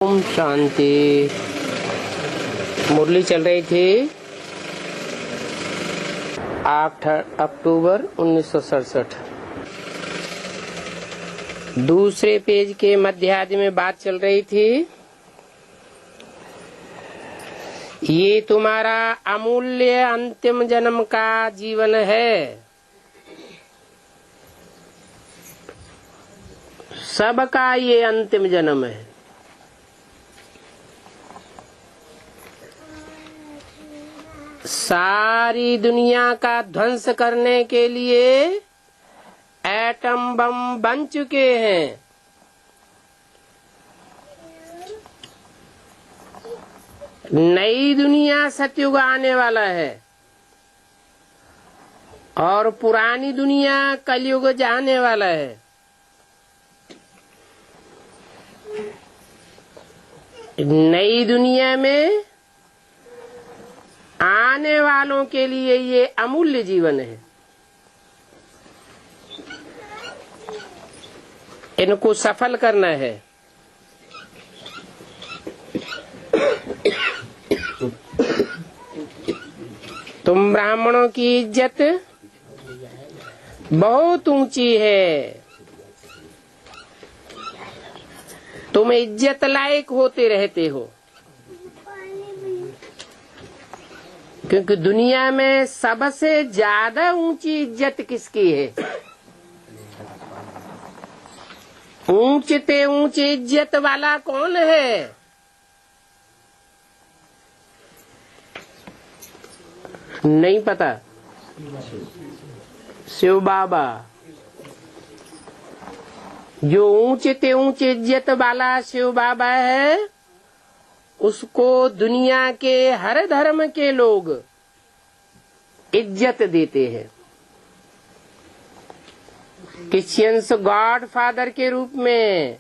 ओम शांति। मुरली चल रही थी 8 अक्टूबर 1967। दूसरे पेज के मध्यार्ध में बात चल रही थी, ये तुम्हारा अमूल्य अंतिम जन्म का जीवन है। सबका ये अंतिम जन्म है। सारी दुनिया का ध्वंस करने के लिए एटम बम बन चुके हैं। नई दुनिया सतयुग आने वाला है और पुरानी दुनिया कलयुग जाने वाला है। नई दुनिया में आने वालों के लिए ये अमूल्य जीवन है। इनको सफल करना है। तुम ब्राह्मणों की इज्जत बहुत ऊंची है। तुम इज्जत लायक होते रहते हो, क्योंकि दुनिया में सबसे ज्यादा ऊंची इज्जत किसकी है? ऊंचते ऊंची इज्जत वाला कौन है? नहीं पता। शिव बाबा। जो ऊंचते ऊंची इज्जत वाला शिव बाबा है, उसको दुनिया के हर धर्म के लोग इज्जत देते हैं। क्रिश्चियंस गॉड फादर के रूप में,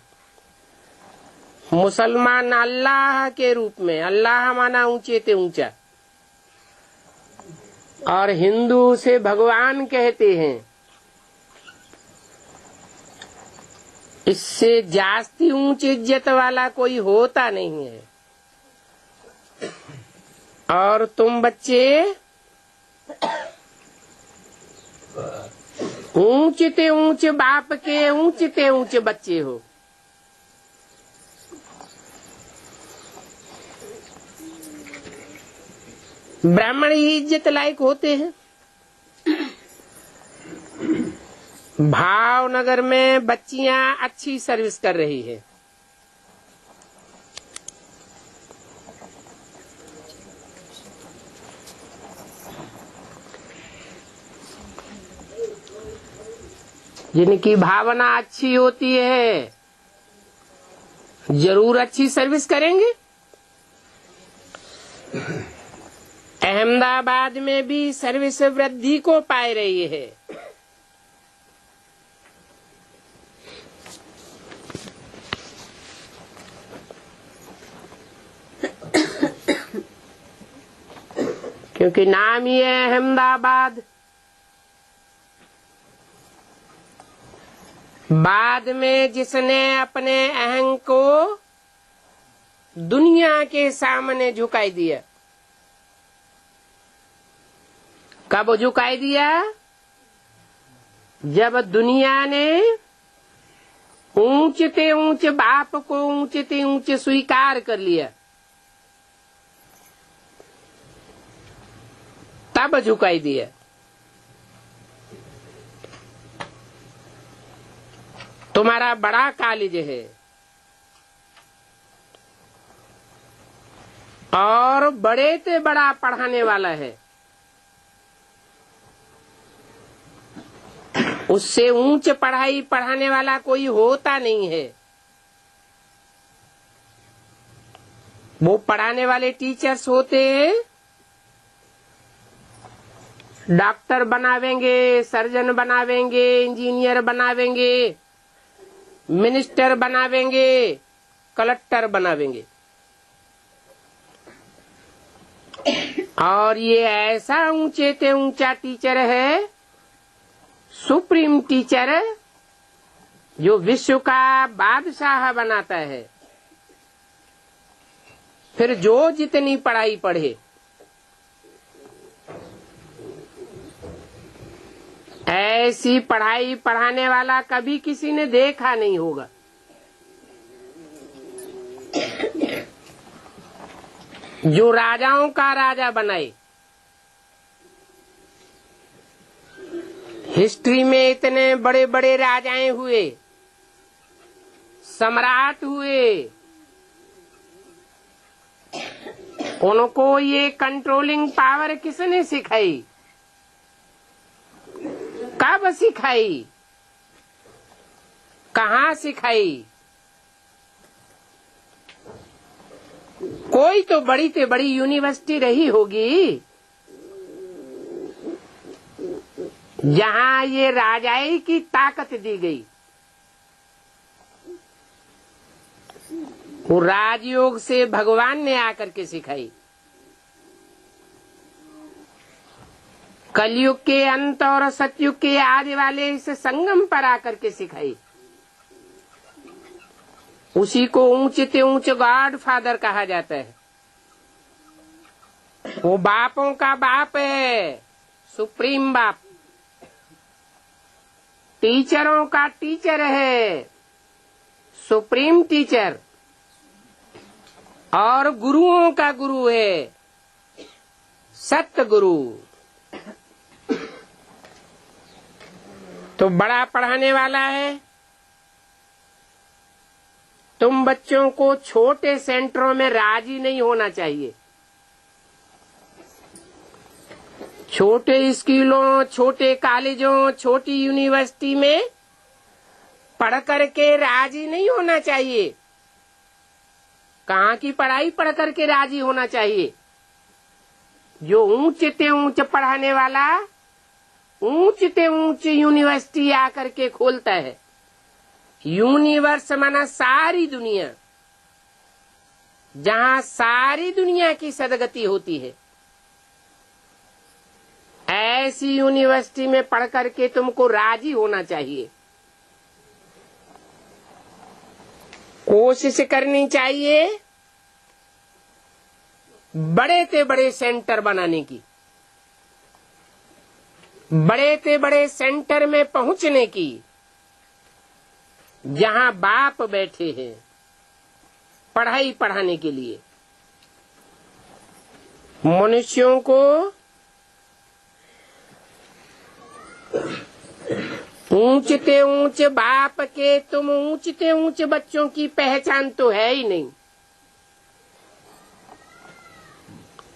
मुसलमान अल्लाह के रूप में। अल्लाह माना ऊंचे ते ऊंचा, और हिंदू उसे भगवान कहते हैं। इससे जास्ती ऊंची इज्जत वाला कोई होता नहीं है। और तुम बच्चे ऊंचते ऊंचे बाप के ऊंचते ऊंचे बच्चे हो। ब्राह्मण ही इज्जत लायक होते हैं। भावनगर में बच्चियां अच्छी सर्विस कर रही है। जिनकी भावना अच्छी होती है जरूर अच्छी सर्विस करेंगे। अहमदाबाद में भी सर्विस वृद्धि को पाए रही है। क्योंकि नाम ही है अहमदाबाद। बाद में जिसने अपने अहं को दुनिया के सामने झुकाई दिया। कब झुकाई दिया? जब दुनिया ने ऊंचते ऊंचे बाप को ऊंचते ऊंचे स्वीकार कर लिया, तब झुकाई दिया। तुम्हारा बड़ा कॉलेज है और बड़े से बड़ा पढ़ाने वाला है, उससे ऊंच पढ़ाई पढ़ाने वाला कोई होता नहीं है। वो पढ़ाने वाले टीचर्स होते हैं, डॉक्टर बनावेंगे, सर्जन बनावेंगे, इंजीनियर बनावेंगे, मिनिस्टर बनावेंगे, कलेक्टर बनावेंगे। और ये ऐसा ऊंचे से ऊंचा टीचर है, सुप्रीम टीचर, जो विश्व का बादशाह बनाता है। फिर जो जितनी पढ़ाई पढ़े, ऐसी पढ़ाई पढ़ाने वाला कभी किसी ने देखा नहीं होगा। जो राजाओं का राजा बनाए, हिस्ट्री में इतने बड़े बड़े राजाएं हुए, सम्राट हुए, उनको ये कंट्रोलिंग पावर किसने सिखाई? कब सिखाई? कहाँ सिखाई? कोई तो बड़ी से बड़ी यूनिवर्सिटी रही होगी जहाँ ये राजाई की ताकत दी गई। वो राजयोग से भगवान ने आकर के सिखाई। कलयुग के अंत और सतयुग के आदि वाले इस संगम पर आकर के सिखाई। उसी को ऊंचे से ऊंचे गॉड फादर कहा जाता है। वो बापों का बाप है, सुप्रीम बाप। टीचरों का टीचर है, सुप्रीम टीचर। और गुरुओं का गुरु है, सत्य गुरु। तो बड़ा पढ़ाने वाला है। तुम बच्चों को छोटे सेंटरों में राजी नहीं होना चाहिए। छोटे स्कूलों, छोटे कॉलेजों, छोटी यूनिवर्सिटी में पढ़ करके राजी नहीं होना चाहिए। कहाँ की पढ़ाई पढ़ करके राजी होना चाहिए? जो ऊंचे से ऊंचे पढ़ाने वाला ऊंचे से ऊंचे यूनिवर्सिटी आकर के खोलता है। यूनिवर्स माना सारी दुनिया, जहाँ सारी दुनिया की सदगति होती है। ऐसी यूनिवर्सिटी में पढ़ करके तुमको राजी होना चाहिए। कोशिश करनी चाहिए बड़े से बड़े सेंटर बनाने की, बड़े से बड़े सेंटर में पहुंचने की, जहां बाप बैठे हैं पढ़ाई पढ़ाने के लिए। मनुष्यों को ऊंचे ऊंचे बाप के तुम ऊंचे ऊंचे बच्चों की पहचान तो है ही नहीं।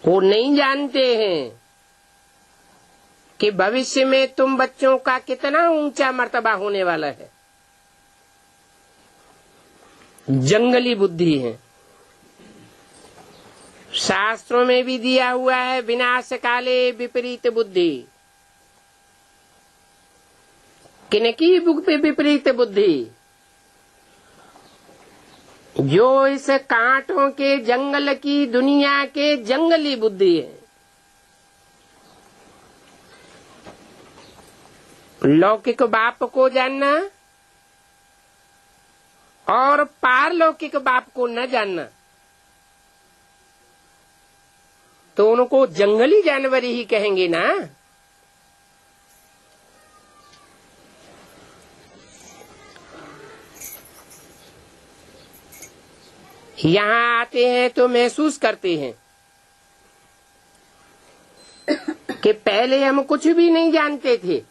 वो नहीं जानते हैं कि भविष्य में तुम बच्चों का कितना ऊंचा मर्तबा होने वाला है। जंगली बुद्धि है। शास्त्रों में भी दिया हुआ है, विनाश काले विपरीत बुद्धि। किनकी विपरीत बुद्धि? जो इस कांटों के जंगल की दुनिया के जंगली बुद्धि है। लौकिक बाप को जानना और पारलौकिक बाप को न जानना, तो उनको जंगली जानवर ही कहेंगे ना। यहाँ आते हैं तो महसूस करते हैं कि पहले हम कुछ भी नहीं जानते थे,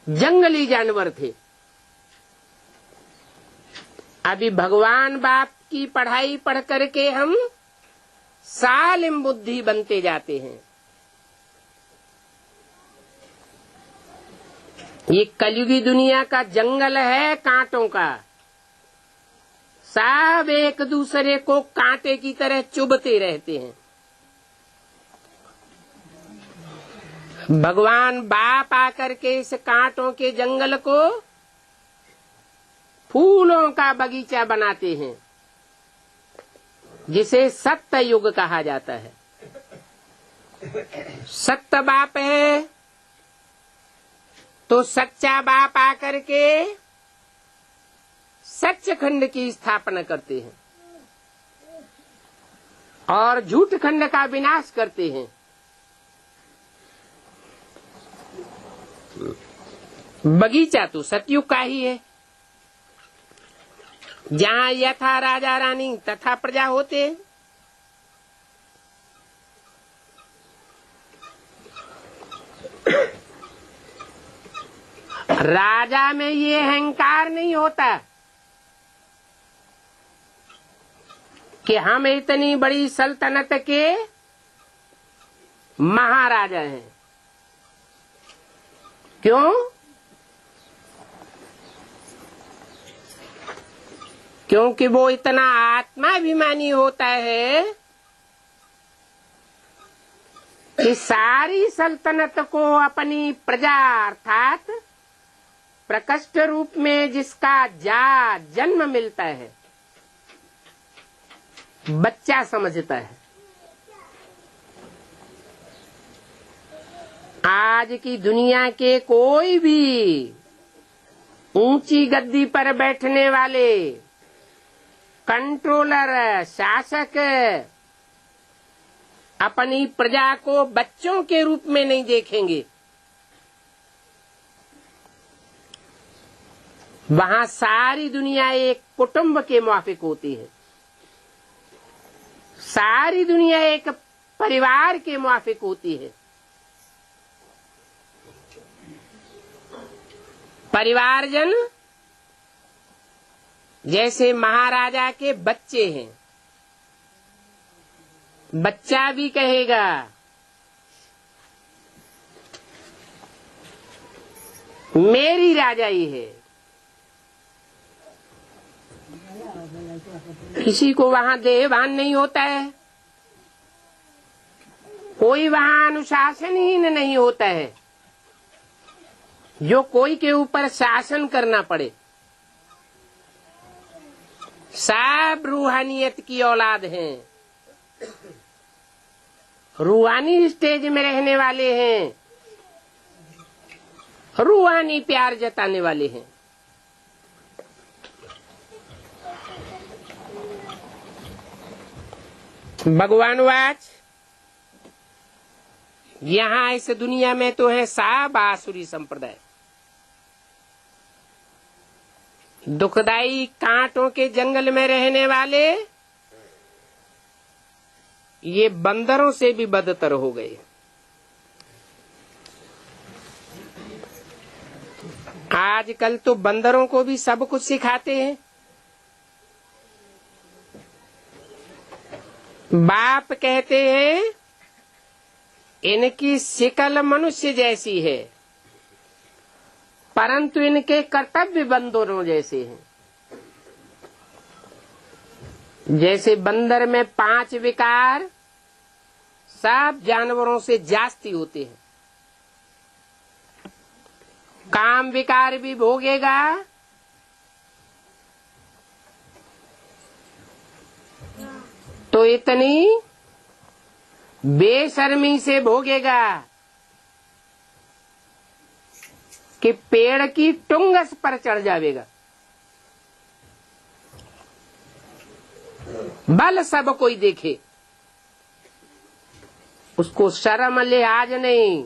जंगली जानवर थे। अभी भगवान बाप की पढ़ाई पढ़ करके हम सालिम बुद्धि बनते जाते हैं। ये कलयुगी दुनिया का जंगल है कांटों का। सब एक दूसरे को कांटे की तरह चुभते रहते हैं। भगवान बाप आकर के इस कांटों के जंगल को फूलों का बगीचा बनाते हैं, जिसे सत्य युग कहा जाता है। सत्य बाप है तो सच्चा बाप आकर के सच्चखंड की स्थापना करते हैं। और झूठ खंड का विनाश करते हैं। बगीचा तो सतयुग का ही है, जहाँ यथा राजा रानी तथा प्रजा होते हैं। राजा में ये अहंकार नहीं होता कि हम इतनी बड़ी सल्तनत के महाराजा हैं। क्यों? क्योंकि वो इतना आत्माभिमानी होता है कि सारी सल्तनत को अपनी प्रजा अर्थात प्रकृष्ट रूप में जिसका जन्म मिलता है बच्चा समझता है। आज की दुनिया के कोई भी ऊंची गद्दी पर बैठने वाले कंट्रोलर शासक अपनी प्रजा को बच्चों के रूप में नहीं देखेंगे। वहाँ सारी दुनिया एक कुटुंब के माफिक होती है, सारी दुनिया एक परिवार के माफिक होती है। परिवारजन जैसे महाराजा के बच्चे हैं। बच्चा भी कहेगा मेरी राजाई है। किसी को वहाँ देहभान नहीं होता है, कोई वहाँ अनुशासनहीन नहीं होता है जो कोई के ऊपर शासन करना पड़े। सब रूहानियत की औलाद हैं, रूहानी स्टेज में रहने वाले हैं, रूहानी प्यार जताने वाले हैं। भगवान वाच यहाँ इस दुनिया में तो है सब आसुरी संप्रदाय, दुखदाई कांटों के जंगल में रहने वाले ये बंदरों से भी बदतर हो गए। आजकल तो बंदरों को भी सब कुछ सिखाते हैं। बाप कहते हैं इनकी शिकल मनुष्य जैसी है परंतु इनके कर्तव्य बंदरों जैसे हैं। जैसे बंदर में 5 विकार सब जानवरों से जास्ती होते हैं। काम विकार भी भोगेगा, तो इतनी बेशर्मी से भोगेगा कि पेड़ की टुंगस पर चढ़ जाएगा। बल सब कोई देखे, उसको शर्म लिहाज नहीं,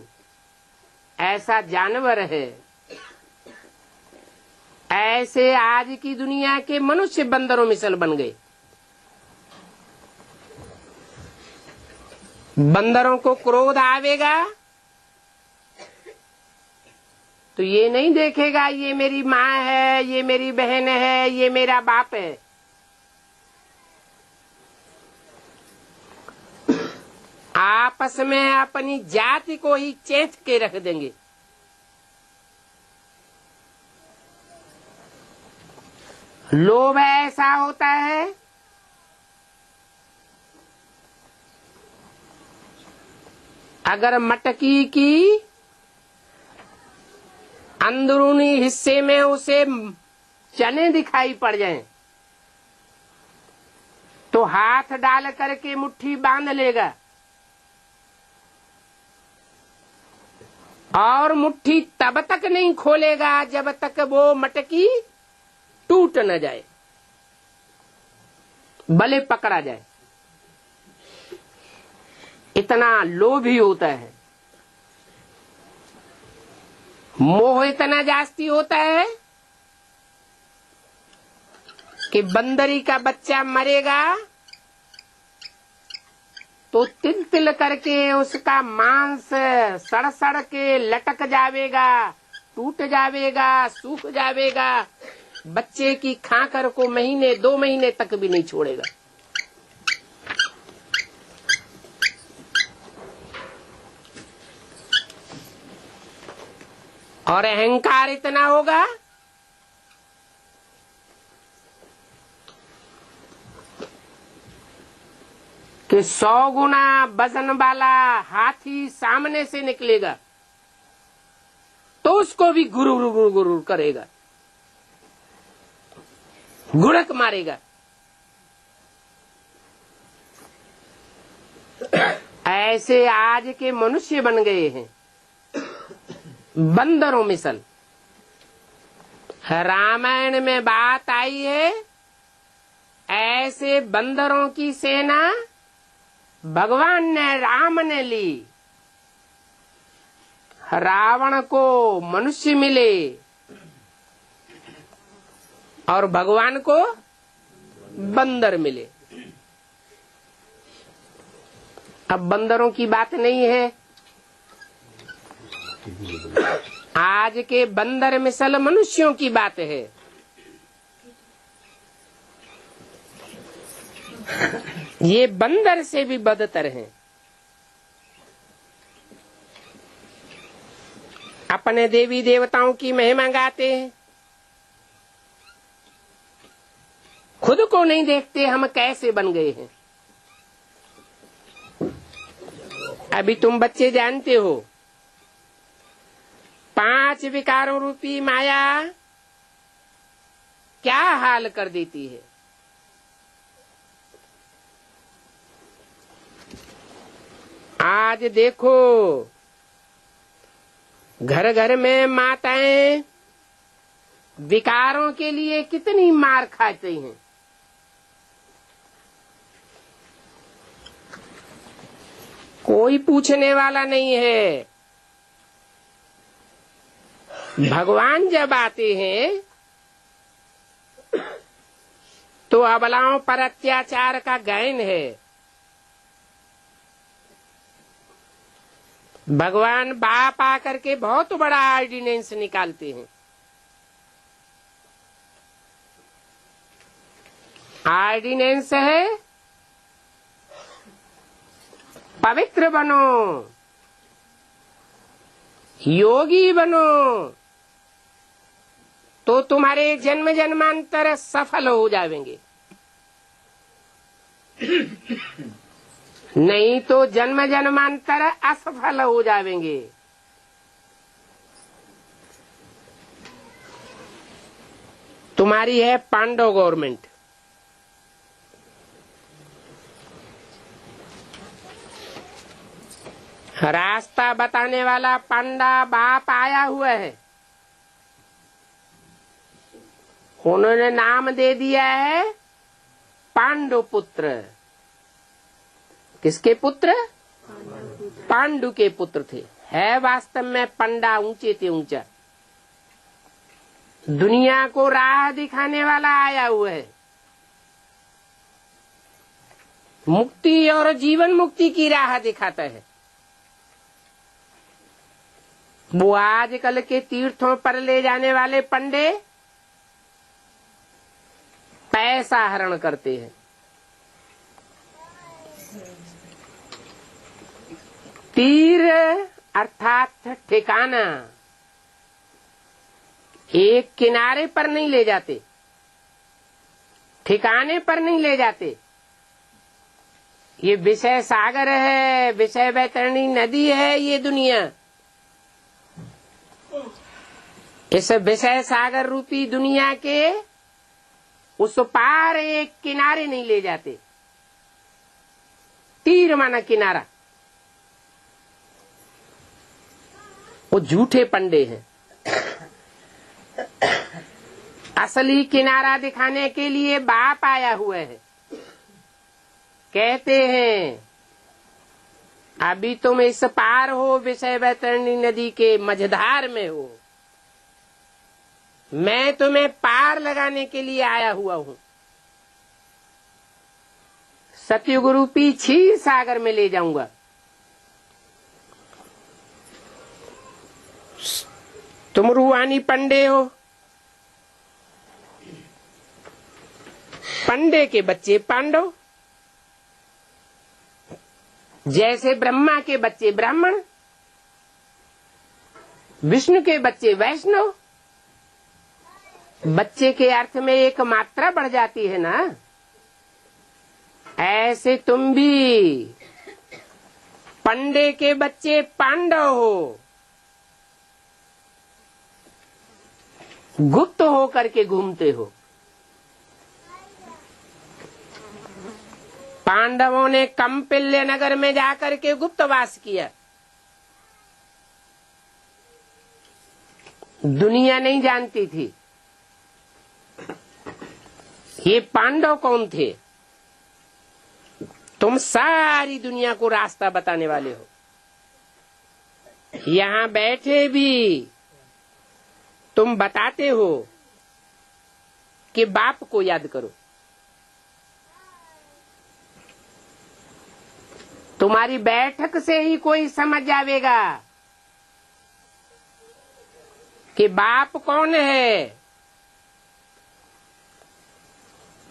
ऐसा जानवर है। ऐसे आज की दुनिया के मनुष्य बंदरों मिसल बन गए। बंदरों को क्रोध आवेगा तो ये नहीं देखेगा ये मेरी माँ है, ये मेरी बहन है, ये मेरा बाप है। आपस में अपनी जाति को ही चेत के रख देंगे। लोभ ऐसा होता है अगर मटकी की अंदरूनी हिस्से में उसे चने दिखाई पड़ जाएं, तो हाथ डाल करके मुट्ठी बांध लेगा और मुट्ठी तब तक नहीं खोलेगा जब तक वो मटकी टूट न जाए, भले पकड़ा जाए। इतना लोभी होता है, मोह इतना जास्ती होता है कि बंदरी का बच्चा मरेगा तो तिल तिल करके उसका मांस सड़ सड़ के लटक जावेगा, टूट जावेगा, सूख जावेगा। बच्चे की खाकर को महीने 2 महीने तक भी नहीं छोड़ेगा। और अहंकार इतना होगा कि 100 गुना वजन वाला हाथी सामने से निकलेगा तो उसको भी गुरुर गुरुर गुरुर करेगा, गुड़क मारेगा। ऐसे आज के मनुष्य बन गए हैं, बंदरों मिसल। रामायण में बात आई है, ऐसे बंदरों की सेना भगवान ने, राम ने ली। रावण को मनुष्य मिले और भगवान को बंदर मिले। अब बंदरों की बात नहीं है, आज के बंदर मिसल मनुष्यों की बात है। ये बंदर से भी बदतर हैं। अपने देवी देवताओं की महिमा गाते हैं, खुद को नहीं देखते हम कैसे बन गए हैं। अभी तुम बच्चे जानते हो 5 विकारों रूपी माया क्या हाल कर देती है। आज देखो घर घर में माताएं विकारों के लिए कितनी मार खाती हैं। कोई पूछने वाला नहीं है। भगवान जब आते हैं तो अबलाओं पर अत्याचार का गायन है। भगवान बाप आकर के बहुत बड़ा ऑर्डिनेंस निकालते हैं। ऑर्डिनेंस है, पवित्र बनो, योगी बनो, तो तुम्हारे जन्म जन्मांतर सफल हो जाएंगे। नहीं तो जन्म जन्मांतर असफल हो जाएंगे। तुम्हारी है पांडव गवर्नमेंट। रास्ता बताने वाला पांडा बाप आया हुआ है। उन्होंने नाम दे दिया है पांडु पुत्र। किसके पुत्र? पांडु के पुत्र थे। है वास्तव में पंडा ऊंचे थे ऊंचा। दुनिया को राह दिखाने वाला आया हुआ है। मुक्ति और जीवन मुक्ति की राह दिखाता है। वो आजकल के तीर्थों पर ले जाने वाले पंडे पैसा हरण करते हैं। तीर अर्थात ठिकाना एक किनारे पर नहीं ले जाते, ठिकाने पर नहीं ले जाते। ये विषय सागर है, विषय वैतरणी नदी है ये दुनिया। इस विषय सागर रूपी दुनिया के उस पार एक किनारे नहीं ले जाते। तीर माना किनारा। वो झूठे पंडे हैं। असली किनारा दिखाने के लिए बाप आया हुआ है। कहते हैं अभी तुम इस पार हो, विषय वैतरणी नदी के मझधार में हो। मैं तुम्हें पार लगाने के लिए आया हुआ हूँ। सतयुग रूपी क्षीर सागर में ले जाऊंगा। तुम रूहानी पंडे हो। पंडे के बच्चे पांडव, जैसे ब्रह्मा के बच्चे ब्राह्मण, विष्णु के बच्चे वैष्णव। बच्चे के अर्थ में एक मात्रा बढ़ जाती है ना, ऐसे तुम भी पंडे के बच्चे पांडव हो। गुप्त हो करके घूमते हो। पांडवों ने कम्पिल्य नगर में जाकर के गुप्तवास किया। दुनिया नहीं जानती थी ये पांडव कौन थे। तुम सारी दुनिया को रास्ता बताने वाले हो। यहाँ बैठे भी तुम बताते हो कि बाप को याद करो। तुम्हारी बैठक से ही कोई समझ जाएगा कि बाप कौन है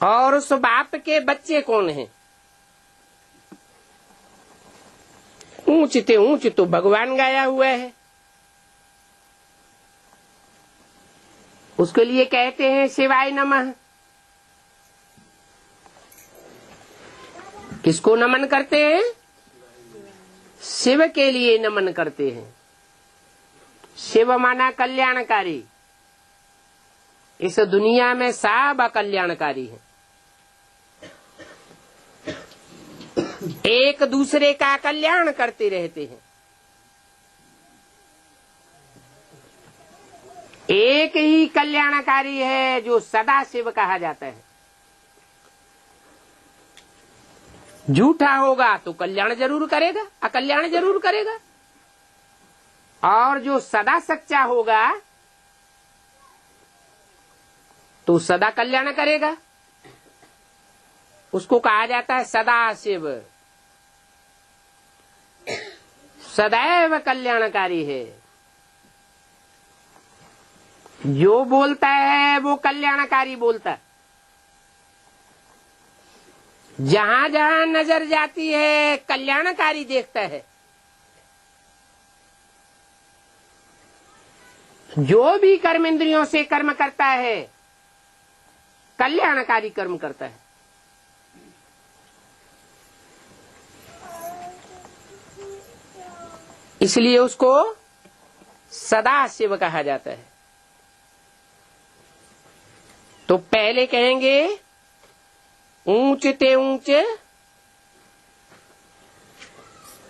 और उस बाप के बच्चे कौन हैं। ऊंच ते ऊंच तो भगवान गाया हुआ है। उसके लिए कहते हैं शिवाय नमः। किसको नमन करते हैं? शिव के लिए नमन करते हैं। शिव माना कल्याणकारी। इस दुनिया में सब अकल्याणकारी है। एक दूसरे का कल्याण करते रहते हैं। एक ही कल्याणकारी है जो सदा शिव कहा जाता है। झूठा होगा तो कल्याण जरूर करेगा, अकल्याण जरूर करेगा। और जो सदा सच्चा होगा तो सदा कल्याण करेगा। उसको कहा जाता है सदा शिव। सदैव कल्याणकारी है। जो बोलता है वो कल्याणकारी बोलता है। जहां जहां नजर जाती है कल्याणकारी देखता है। जो भी कर्म इंद्रियों से कर्म करता है कल्याणकारी कर्म करता है। इसलिए उसको सदा शिव कहा जाता है। तो पहले कहेंगे ऊंच ते ऊंच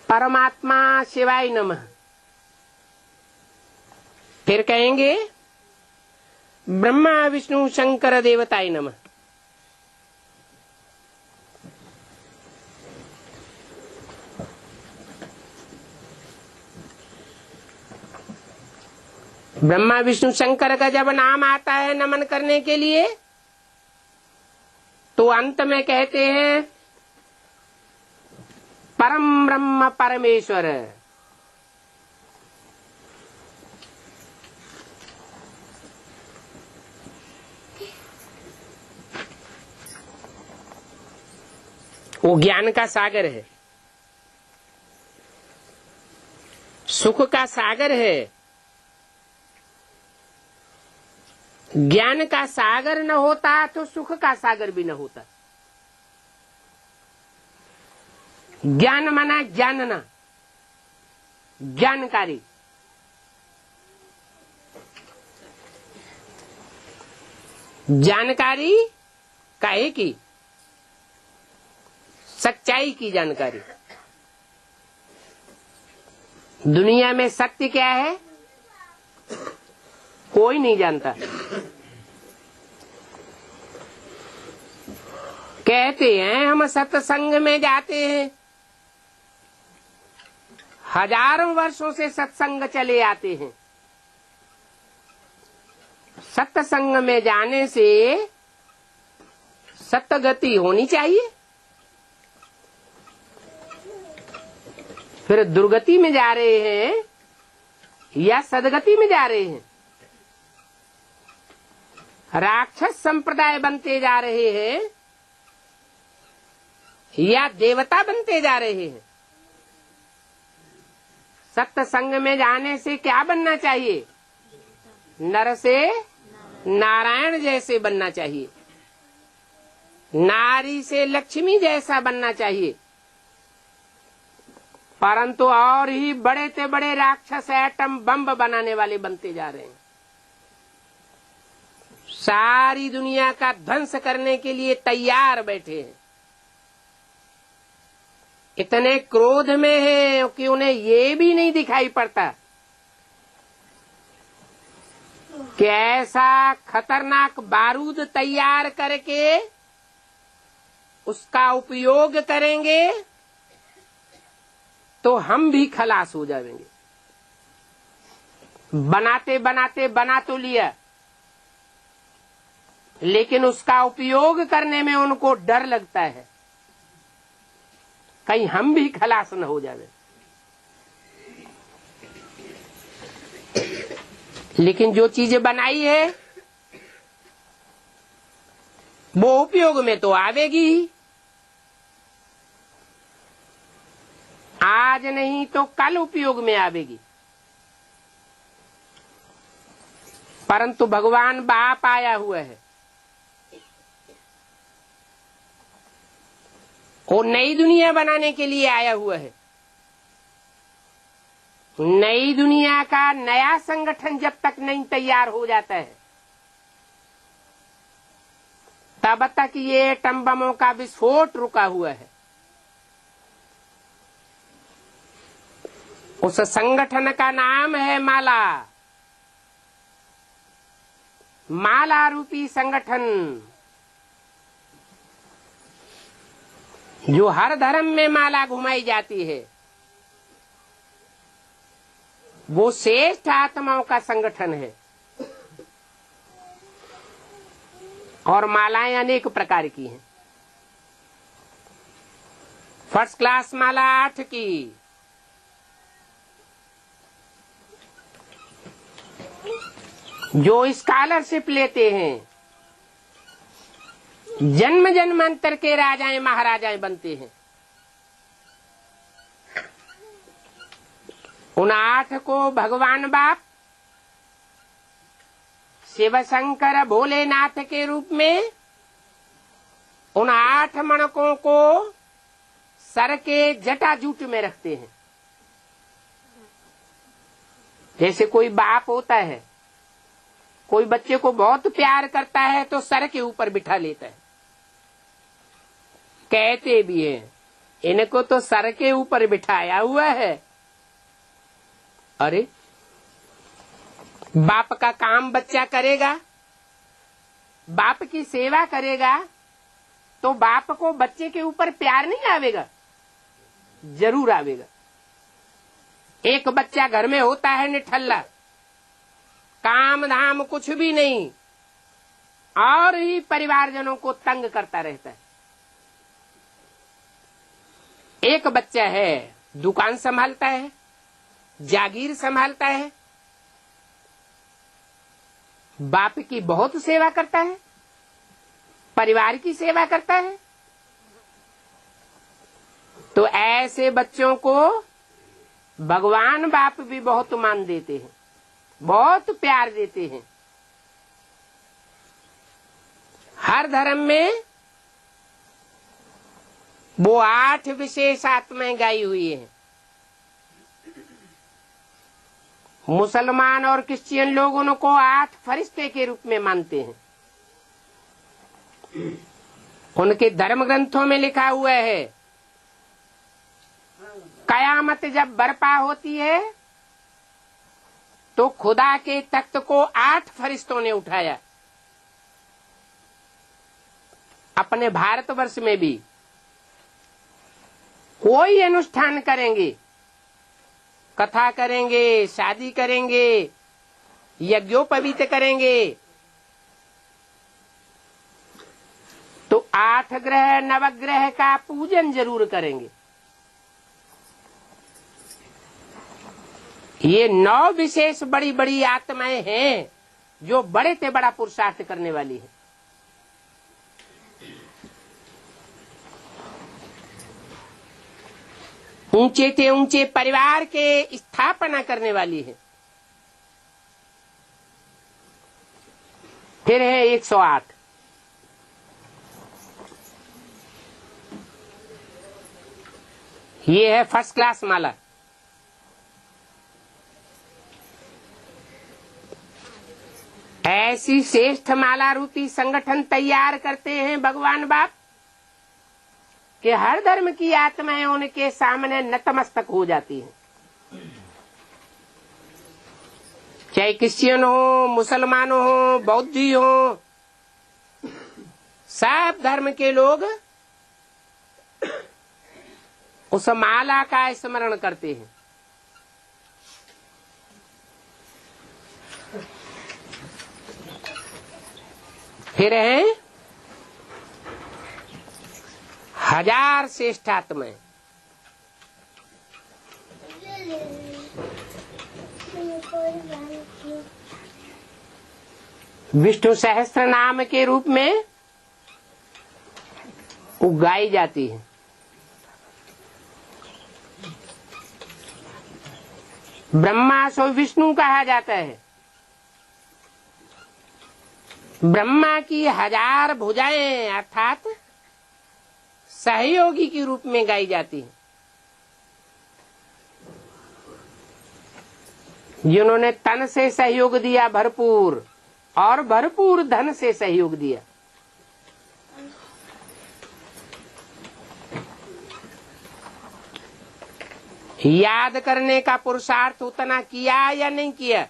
परमात्मा शिवाय नमः। फिर कहेंगे ब्रह्मा विष्णु शंकर देवताय नमः। ब्रह्मा विष्णु शंकर का जब नाम आता है नमन करने के लिए तो अंत में कहते हैं परम ब्रह्म परमेश्वर। वो ज्ञान का सागर है, सुख का सागर है। ज्ञान का सागर न होता तो सुख का सागर भी न होता। ज्ञान माना जानना, जानकारी। जानकारी काहे की? सच्चाई की जानकारी। दुनिया में सत्य क्या है कोई नहीं जानता। कहते हैं हम सत्संग में जाते हैं, हजारों वर्षों से सत्संग चले आते हैं। सत्संग में जाने से सत्गति होनी चाहिए, फिर दुर्गति में जा रहे हैं या सदगति में जा रहे हैं। राक्षस संप्रदाय बनते जा रहे हैं या देवता बनते जा रहे हैं। सत्संग में जाने से क्या बनना चाहिए? नर से नारायण जैसे बनना चाहिए, नारी से लक्ष्मी जैसा बनना चाहिए। परंतु और ही बड़े से बड़े राक्षस एटम बम बनाने वाले बनते जा रहे हैं। सारी दुनिया का ध्वंस करने के लिए तैयार बैठे हैं। इतने क्रोध में हैं कि उन्हें ये भी नहीं दिखाई पड़ता कि ऐसा खतरनाक बारूद तैयार करके उसका उपयोग करेंगे तो हम भी खलास हो जाएंगे। बनाते बनाते बना तो लिया, लेकिन उसका उपयोग करने में उनको डर लगता है, कहीं हम भी खलास न हो जाए। लेकिन जो चीजें बनाई है वो उपयोग में तो आवेगी ही। आज नहीं तो कल उपयोग में आवेगी। परंतु भगवान बाप आया हुआ है, वो नई दुनिया बनाने के लिए आया हुआ है। नई दुनिया का नया संगठन जब तक नहीं तैयार हो जाता है तब तक ये एटम बमों का विस्फोट रुका हुआ है। उस संगठन का नाम है माला। माला रूपी संगठन जो हर धर्म में माला घुमाई जाती है, वो श्रेष्ठ आत्माओं का संगठन है। और मालाएं अनेक प्रकार की हैं। फर्स्ट क्लास माला 8 की, जो स्कॉलरशिप लेते हैं, जन्म जन्मांतर के राजाएं महाराजाएं बनते हैं। उन 8 को भगवान बाप शिव शंकर भोलेनाथ के रूप में उन 8 मणकों को सर के जटाजूट में रखते हैं। जैसे कोई बाप होता है, कोई बच्चे को बहुत प्यार करता है तो सर के ऊपर बिठा लेता है। कहते भी हैं इनको तो सर के ऊपर बिठाया हुआ है। अरे बाप का काम बच्चा करेगा, बाप की सेवा करेगा तो बाप को बच्चे के ऊपर प्यार नहीं आवेगा? जरूर आवेगा। एक बच्चा घर में होता है निठल्ला, काम धाम कुछ भी नहीं, और ही परिवारजनों को तंग करता रहता है। एक बच्चा है दुकान संभालता है, जागीर संभालता है, बाप की बहुत सेवा करता है, परिवार की सेवा करता है। तो ऐसे बच्चों को भगवान बाप भी बहुत मान देते हैं, बहुत प्यार देते हैं। हर धर्म में वो 8 विशेष आत्माएं गाई हुई हैं। मुसलमान और क्रिश्चियन लोग उनको 8 फरिश्ते के रूप में मानते हैं। उनके धर्म ग्रंथों में लिखा हुआ है, कयामत जब बर्पा होती है तो खुदा के तख्त को 8 फरिश्तों ने उठाया। अपने भारतवर्ष में भी कोई अनुष्ठान करेंगे कथा करेंगे, शादी करेंगे, यज्ञोपवीत करेंगे, तो 8 ग्रह नवग्रह का पूजन जरूर करेंगे। ये 9 विशेष बड़ी बड़ी आत्माएं हैं जो बड़े से बड़ा पुरुषार्थ करने वाली है। ऊंचे से ऊंचे परिवार के स्थापना करने वाली है। फिर है 108। ये है फर्स्ट क्लास माला। ऐसी श्रेष्ठ माला रूपी संगठन तैयार करते हैं भगवान बाप कि हर धर्म की आत्माएं उनके सामने नतमस्तक हो जाती हैं। चाहे क्रिश्चियन हो, मुसलमान हो, बौद्धी हो, सब धर्म के लोग उस माला का स्मरण करते हैं। फिर हैं 1000 श्रेष्ठ आत्माएं। विष्णु सहस्त्र नाम के रूप में उगाई जाती है। ब्रह्मा सो विष्णु कहा जाता है। ब्रह्मा की 1000 भुजाएं अर्थात सहयोगी के रूप में गाई जाती है, जिन्होंने तन से सहयोग दिया भरपूर और भरपूर धन से सहयोग दिया। याद करने का पुरुषार्थ उतना किया या नहीं किया,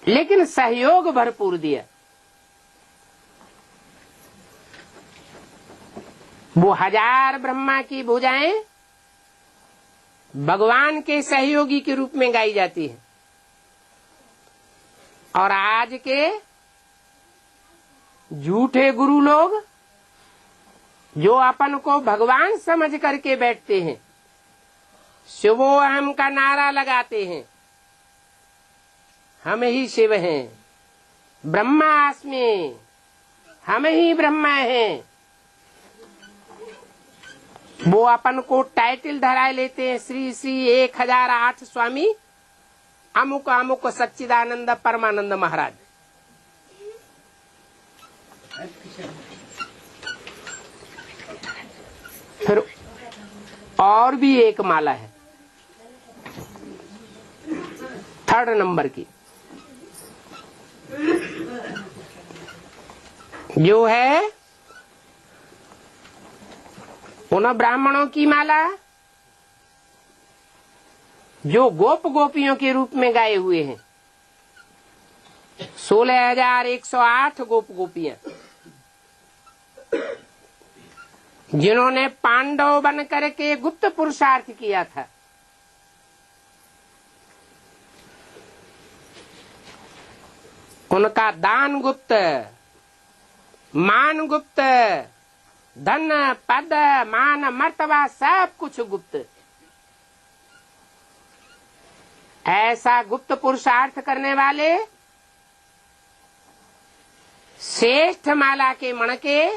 लेकिन सहयोग भरपूर दिया। वो 1000 ब्रह्मा की भुजाएं भगवान के सहयोगी के रूप में गाई जाती है। और आज के झूठे गुरु लोग जो अपन को भगवान समझ करके बैठते हैं, शिवोहम का नारा लगाते हैं, हम ही शिव हैं, ब्रह्मास्मि, हम ही ब्रह्मा हैं। वो अपन को टाइटल धरा लेते हैं, श्री श्री 1008 स्वामी अमुक अमुक सच्चिदानंद परमानंद महाराज। फिर और भी एक माला है 3rd नंबर की, जो है उन ब्राह्मणों की माला जो गोप गोपियों के रूप में गाए हुए हैं। 16,108 गोप गोपियां, जिन्होंने पांडव बन करके गुप्त पुरुषार्थ किया था। उनका दान गुप्त, मान गुप्त, धन पद मान मर्तबा सब कुछ गुप्त। ऐसा गुप्त पुरुषार्थ करने वाले श्रेष्ठ माला के मणके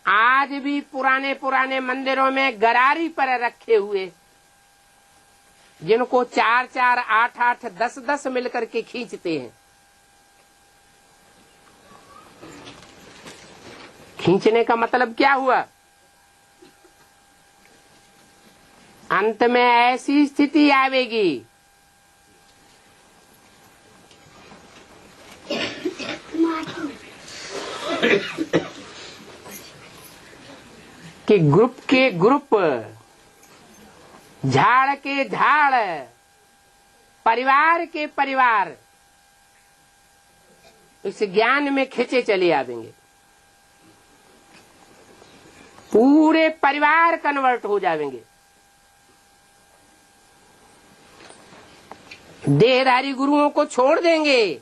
आज भी पुराने पुराने मंदिरों में गरारी पर रखे हुए, जिनको 4-4, 8-8, 10-10 मिलकर के खींचते हैं। खींचने का मतलब क्या हुआ? अंत में ऐसी स्थिति आवेगी कि ग्रुप के ग्रुप, झाड़ के झाड़, परिवार के परिवार इस ज्ञान में खींचे चले आवेंगे। पूरे परिवार कन्वर्ट हो जाएंगे। देहधारी गुरुओं को छोड़ देंगे,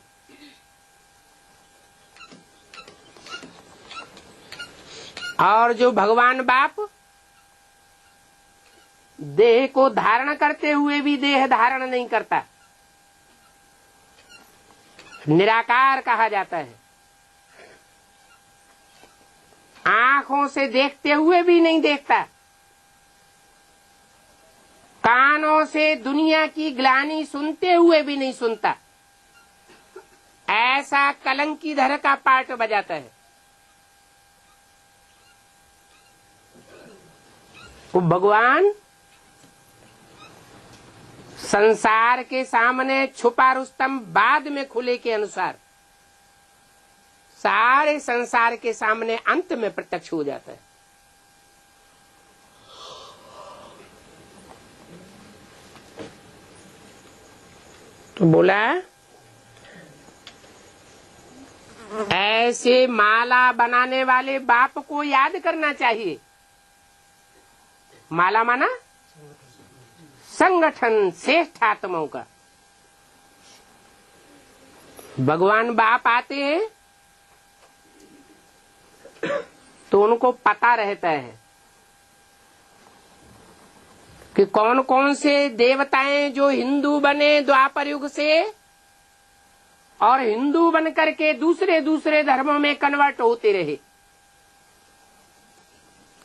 और जो भगवान बाप देह को धारण करते हुए भी देह धारण नहीं करता, निराकार कहा जाता है। आंखों से देखते हुए भी नहीं देखता, कानों से दुनिया की ग्लानि सुनते हुए भी नहीं सुनता, ऐसा कलंकीधर का पार्ट बजाता है। वो भगवान संसार के सामने छुपा रुस्तम बाद में खुले के अनुसार सारे संसार के सामने अंत में प्रत्यक्ष हो जाता है। तो बोला ऐसे माला बनाने वाले बाप को याद करना चाहिए। माला माना संगठन श्रेष्ठ आत्माओं का। भगवान बाप आते हैं तो उनको पता रहता है कि कौन कौन से देवताएं जो हिंदू बने द्वापर युग से और हिंदू बन करके दूसरे दूसरे धर्मों में कन्वर्ट होते रहे।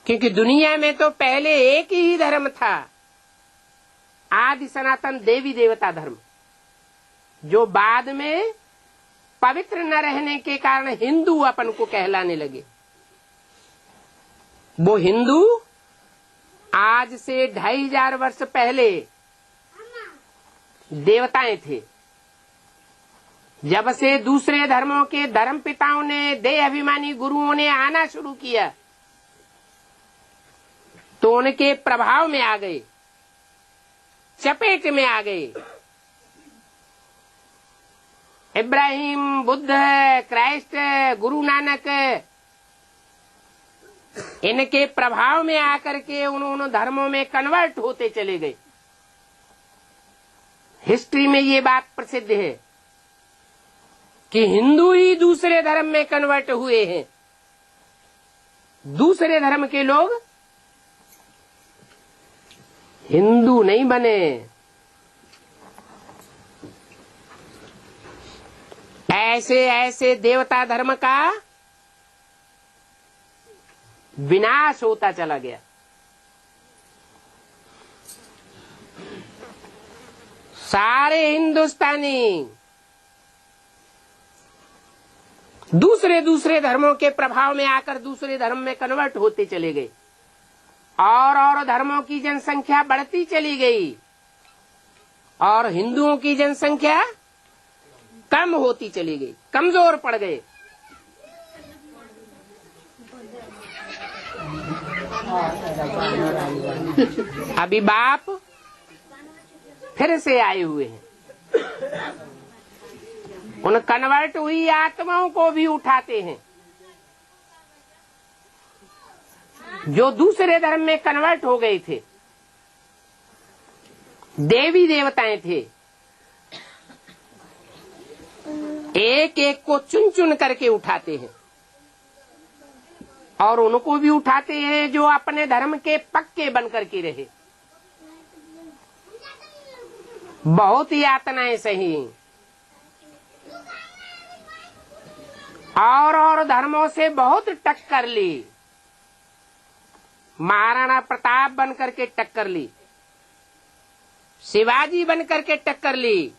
क्योंकि दुनिया में तो पहले एक ही धर्म था, आदि सनातन देवी देवता धर्म, जो बाद में पवित्र न रहने के कारण हिंदू अपन को कहलाने लगे। वो हिंदू आज से 2500 वर्ष पहले देवताएं थे। जब से दूसरे धर्मों के धर्म पिताओं ने, देह अभिमानी गुरुओं ने आना शुरू किया तो उनके प्रभाव में आ गए, चपेट में आ गए। इब्राहिम, बुद्ध, क्राइस्ट, गुरु नानक, इनके प्रभाव में आकर के उन्होंने धर्मों में कन्वर्ट होते चले गए। हिस्ट्री में ये बात प्रसिद्ध है कि हिंदू ही दूसरे धर्म में कन्वर्ट हुए हैं, दूसरे धर्म के लोग हिंदू नहीं बने। ऐसे ऐसे देवता धर्म का विनाश होता चला गया। सारे हिंदुस्तानी दूसरे दूसरे धर्मों के प्रभाव में आकर दूसरे धर्म में कन्वर्ट होते चले गए, और धर्मों की जनसंख्या बढ़ती चली गई और हिंदुओं की जनसंख्या कम होती चली गई, कमजोर पड़ गए। अभी बाप फिर से आए हुए हैं, उन कन्वर्ट हुई आत्माओं को भी उठाते हैं। जो दूसरे धर्म में कन्वर्ट हो गए थे, देवी देवताएं थे, एक एक को चुन चुन करके उठाते हैं और उनको भी उठाते हैं जो अपने धर्म के पक्के बन करके रहे। बहुत यातनाएं सही और धर्मों से बहुत टक्कर ली। महाराणा प्रताप बन करके टक्कर ली, शिवाजी बन करके टक्कर ली,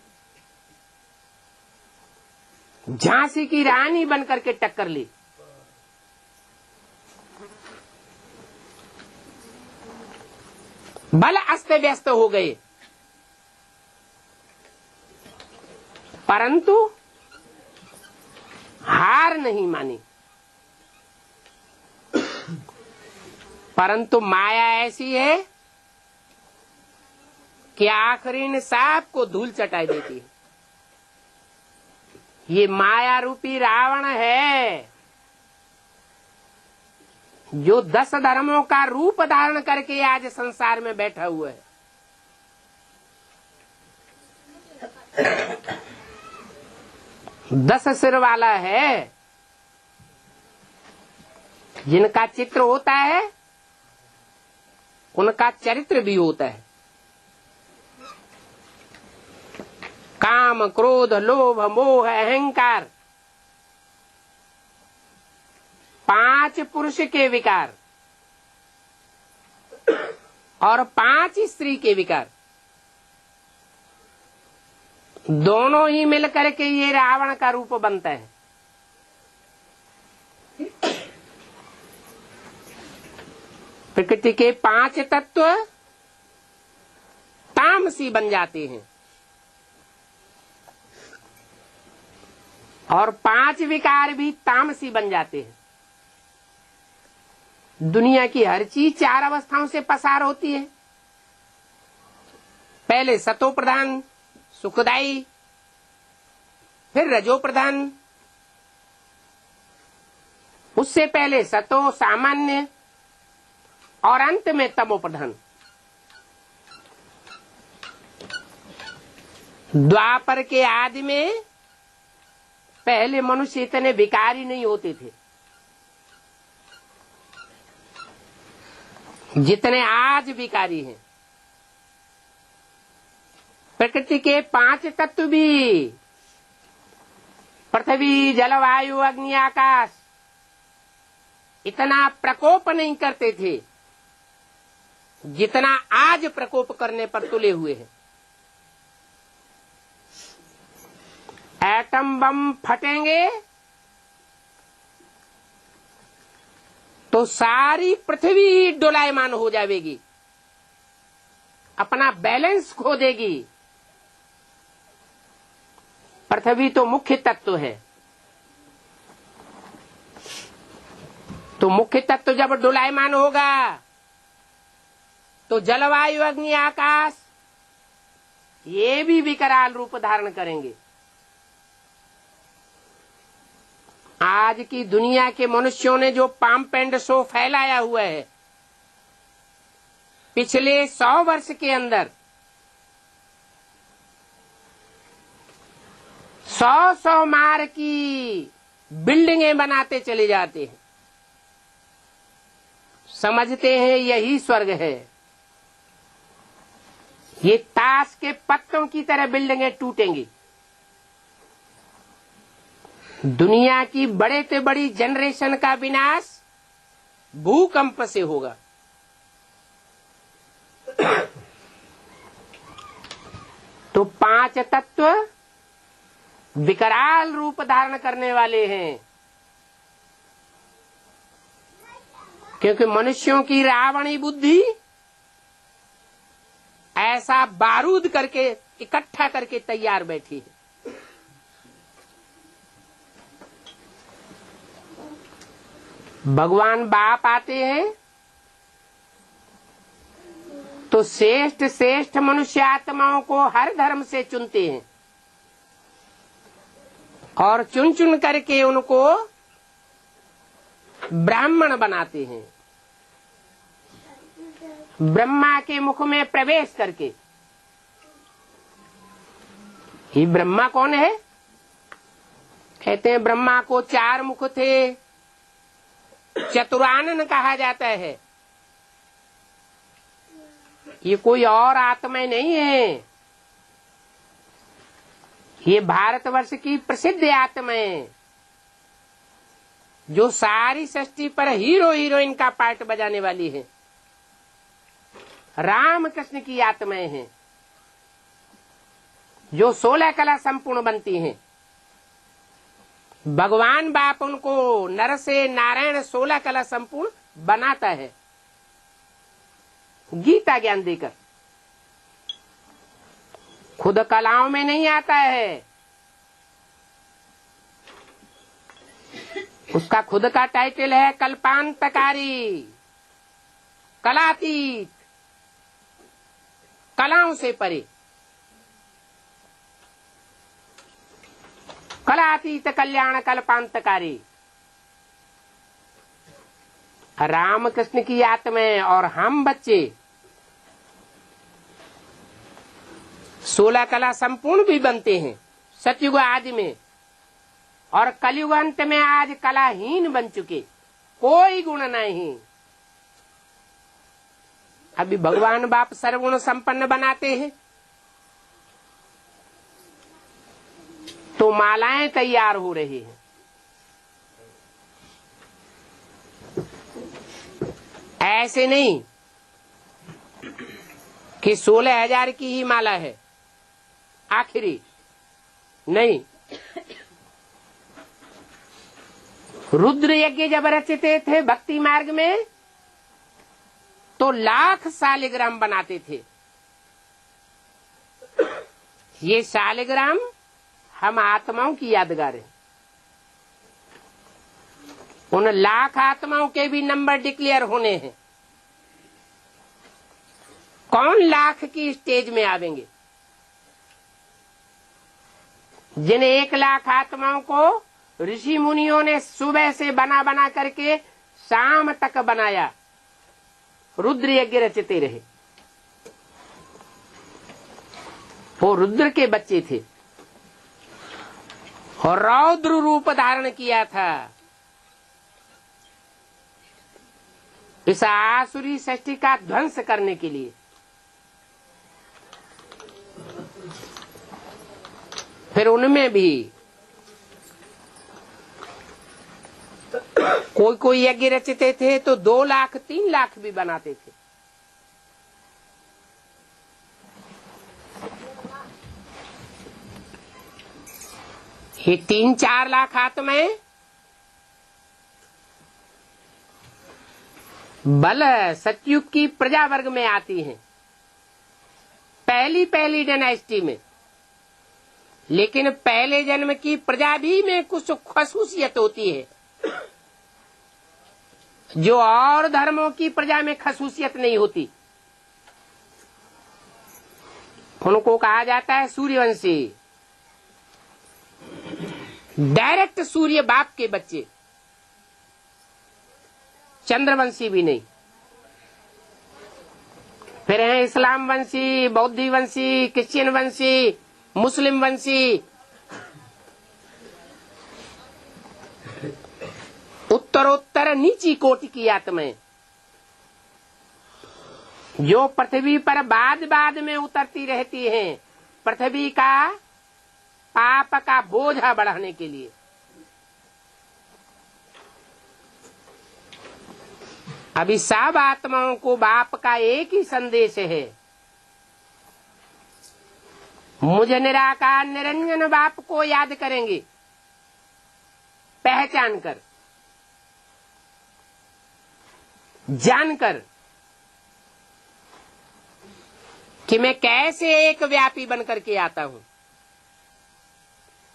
झांसी की रानी बन करके टक्कर ली। बल अस्त व्यस्त हो गए, परंतु हार नहीं मानी। परंतु माया ऐसी है कि आखिरी ने सांप को धूल चटाई देती है। ये माया रूपी रावण है, जो 10 धर्मों का रूप धारण करके आज संसार में बैठा हुआ है। 10 सिर वाला है, जिनका चित्र होता है उनका चरित्र भी होता है। काम, क्रोध, लोभ, मोह, अहंकार, 5 पुरुष के विकार और 5 स्त्री के विकार, दोनों ही मिलकर के ये रावण का रूप बनता है। प्रकृति के 5 तत्व तामसी बन जाते हैं और 5 विकार भी तामसी बन जाते हैं। दुनिया की हर चीज 4 अवस्थाओं से पसार होती है। पहले सतो प्रधान सुखदायी, फिर रजो प्रधान, उससे पहले सतो सामान्य और अंत में तमो प्रधान। द्वापर के आदि में पहले मनुष्य इतने विकारी नहीं होते थे जितने आज विकारी हैं। प्रकृति के 5 तत्व भी, पृथ्वी, जलवायु, अग्नि, आकाश, इतना प्रकोप नहीं करते थे जितना आज प्रकोप करने पर तुले हुए हैं। एटम बम फटेंगे तो सारी पृथ्वी डोलायमान हो जाएगी, अपना बैलेंस खो देगी। पृथ्वी तो मुख्य तत्व है, तो मुख्य तत्व जब डोलायमान होगा तो जलवायु, अग्नि, आकाश ये भी विकराल रूप धारण करेंगे। आज की दुनिया के मनुष्यों ने जो पंप एंड शो फैलाया हुआ है, पिछले 100 वर्ष के अंदर 100 मार की बिल्डिंगें बनाते चले जाते हैं। समझते हैं यही स्वर्ग है। ये ताश के पत्तों की तरह बिल्डिंगें टूटेंगी। दुनिया की बड़े से बड़ी जनरेशन का विनाश भूकंप से होगा। तो 5 तत्व विकराल रूप धारण करने वाले हैं, क्योंकि मनुष्यों की रावणी बुद्धि ऐसा बारूद करके इकट्ठा करके तैयार बैठी है। भगवान बाप आते हैं तो श्रेष्ठ श्रेष्ठ मनुष्य आत्माओं को हर धर्म से चुनते हैं और चुन चुन करके उनको ब्राह्मण बनाते हैं। ब्रह्मा के मुख में प्रवेश करके। ये ब्रह्मा कौन है? कहते हैं ब्रह्मा को 4 मुख थे, चतुरानन कहा जाता है। ये कोई और आत्मा नहीं है, ये भारतवर्ष की प्रसिद्ध आत्मा है जो सारी सृष्टि पर हीरो हीरोइन का पार्ट बजाने वाली है। राम कृष्ण की आत्माएं हैं जो 16 कला संपूर्ण बनती हैं। भगवान बाप उनको नर से नारायण 16 कला संपूर्ण बनाता है गीता ज्ञान देकर। खुद कलाओं में नहीं आता है, उसका खुद का टाइटल है कल्पांतकारी, कलातीत, कलाओं से परे, कलातीत कल्याण कल्पांतकारी। राम कृष्ण की आत्माएं और हम बच्चे 16 कला संपूर्ण भी बनते हैं सतयुग आदि में, और कलयुग अंत में आज कलाहीन बन चुके, कोई गुण नहीं। अभी भगवान बाप सर्वगुण संपन्न बनाते हैं तो मालाएं तैयार हो रही हैं। ऐसे नहीं कि 16,000 की ही माला है आखिरी, नहीं। रुद्र यज्ञ जब रचते थे भक्ति मार्ग में तो लाख शालिग्राम बनाते थे। ये शालिग्राम हम आत्माओं की यादगार है। उन लाख आत्माओं के भी नंबर डिक्लेयर होने हैं। कौन लाख की स्टेज में आवेंगे? जिन 1 लाख आत्माओं को ऋषि मुनियों ने सुबह से बना बना करके शाम तक बनाया, रुद्र यज्ञ रचते रहे। वो रुद्र के बच्चे थे और रौद्र रूप धारण किया था इस आसुरी सृष्टि का ध्वंस करने के लिए। फिर उनमें भी कोई कोई यज्ञ रचते थे तो 2 लाख 3 लाख भी बनाते थे। ये 3-4 लाख आत्माएं बल सतयुग की प्रजा वर्ग में आती हैं, पहली डायनेस्टी में। लेकिन पहले जन्म की प्रजा भी में कुछ खसूसियत होती है जो और धर्मों की प्रजा में खसूसियत नहीं होती। उनको कहा जाता है सूर्यवंशी, डायरेक्ट सूर्य बाप के बच्चे, चंद्रवंशी भी नहीं। फिर हैं इस्लाम वंशी, बौद्धी वंशी, क्रिश्चियन वंशी, मुस्लिम वंशी, उत्तरोत्तर नीची कोटि की आत्माएं जो पृथ्वी पर बाद बाद में उतरती रहती हैं, पृथ्वी का पाप का बोझा बढ़ाने के लिए। अभी सब आत्माओं को बाप का एक ही संदेश है, मुझे निराकार निरंजन बाप को याद करेंगे, पहचान कर, जानकर कि मैं कैसे एक व्यापी बनकर के आता हूं।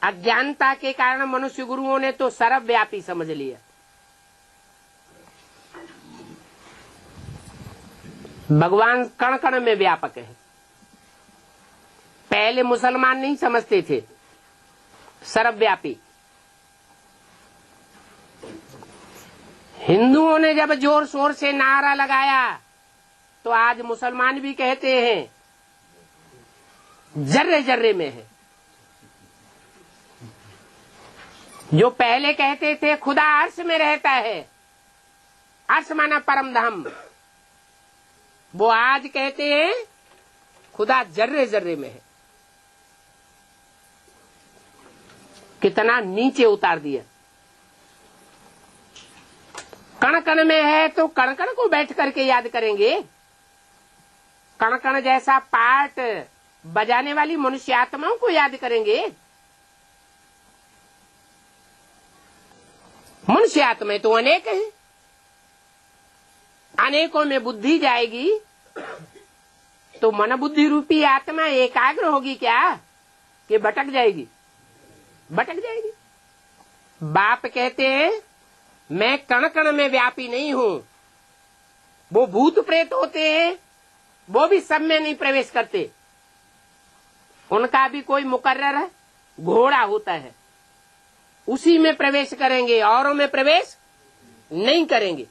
अज्ञानता के कारण मनुष्य गुरुओं ने तो सर्वव्यापी समझ लिया। भगवान कण कण में व्यापक है। पहले मुसलमान नहीं समझते थे सर्वव्यापी। हिंदुओं ने जब जोर शोर से नारा लगाया तो आज मुसलमान भी कहते हैं जर्रे जर्रे में है। जो पहले कहते थे खुदा अर्श में रहता है, अर्श माना परम धाम, वो आज कहते हैं खुदा जर्रे जर्रे में है। कितना नीचे उतार दिया। कण कण में है तो कण कण को बैठ करके याद करेंगे। कण कण जैसा पार्ट बजाने वाली मनुष्य आत्माओं को याद करेंगे। मनुष्य आत्माएं तो अनेक हैं, अनेकों में बुद्धि जाएगी तो मन बुद्धि रूपी आत्मा एकाग्र होगी क्या कि भटक जाएगी? भटक जाएगी। बाप कहते हैं मैं कण कण में व्यापी नहीं हूं। वो भूत प्रेत होते हैं, वो भी सब में नहीं प्रवेश करते। उनका भी कोई मुकर्रर घोड़ा होता है, उसी में प्रवेश करेंगे, औरों में प्रवेश नहीं करेंगे।